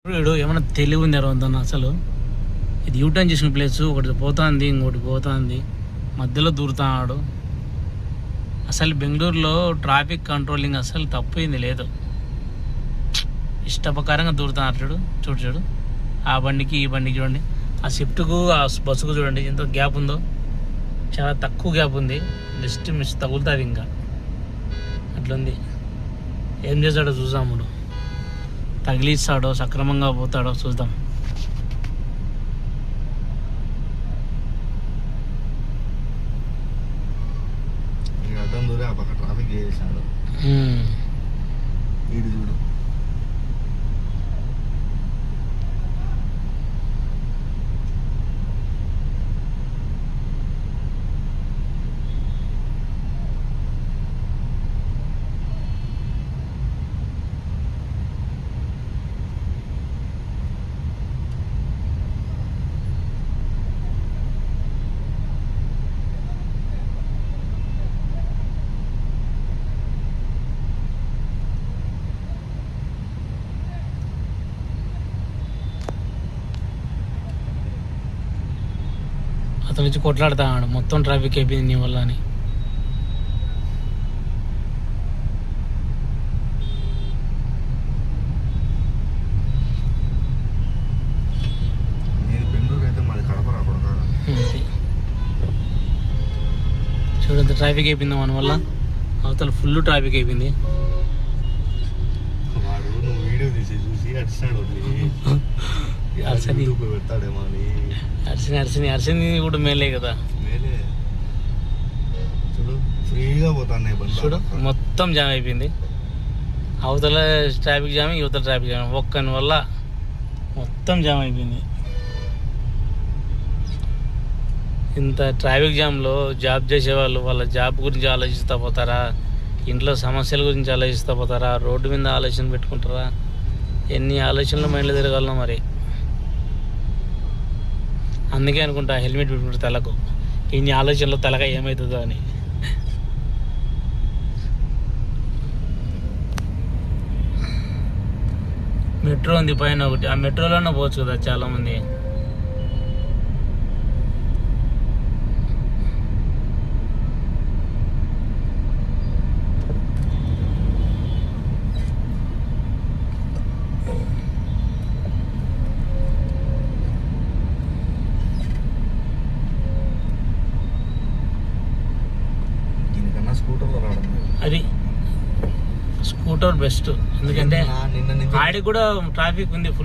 వీడు ఏమైనా తెలివి ఉంది అరవద్దన్న అసలు. ఇది యూటర్న్ చేసిన ప్లేస్ ఒకటి పోతుంది, ఇంకోటి పోతుంది, మధ్యలో దూరుతున్నాడు. అసలు బెంగళూరులో ట్రాఫిక్ కంట్రోలింగ్ అసలు తప్పింది లేదు. ఇష్టప్రకారంగా దూరుతున్నారు చూడు చూడు చూడు. ఆ బండికి ఈ బండికి చూడండి, ఆ షిఫ్ట్కు ఆ బస్సుకు చూడండి ఎంత గ్యాప్ ఉందో. చాలా తక్కువ గ్యాప్ ఉంది, జస్ట్ మిస్ తగులుతుంది. ఇంకా అట్లుంది. ఏం చేస్తాడో చూద్దాం. ఇప్పుడు తగిలిస్తాడో సక్రమంగా పోతాడో చూద్దాం. ట్రాఫిక్ చేసాడు చూడు. అతను వచ్చి కొట్లాడుతున్నాడు, మొత్తం ట్రాఫిక్ అయిపోయింది నీ వల్ల అని. చూడంత ట్రాఫిక్ అయిపోయింది మన వల్ల. అవతల ఫుల్ ట్రాఫిక్ అయిపోయింది. అర్చని కూడా మేలే కదా. చూడు మొత్తం జామ్ అయిపోయింది. అవతల ట్రాఫిక్ జామ్, యువతల ట్రాఫిక్ జామ్, ఒక్కని వల్ల మొత్తం జామ్ అయిపోయింది. ఇంత ట్రాఫిక్ జామ్లో జాబ్ చేసేవాళ్ళు వాళ్ళ జాబ్ గురించి ఆలోచిస్తూ పోతారా, ఇంట్లో సమస్యల గురించి ఆలోచిస్తూ పోతారా, రోడ్డు మీద ఆలోచన పెట్టుకుంటారా? ఎన్ని ఆలోచనలు మైండ్లో తిరగాలనో మరి. అందుకే అనుకుంటా హెల్మెట్ పెట్టుకుంటే తలకు ఇన్ని ఆలోచనలు తలగా ఏమవుతుందో అని. మెట్రో ఉంది పైన ఒకటి, ఆ మెట్రోలోనే పోవచ్చు కదా చాలామంది. అది స్కూటర్ బెస్ట్, ఎందుకంటే ఆడికి కూడా ట్రాఫిక్ ఉంది ఫుల్.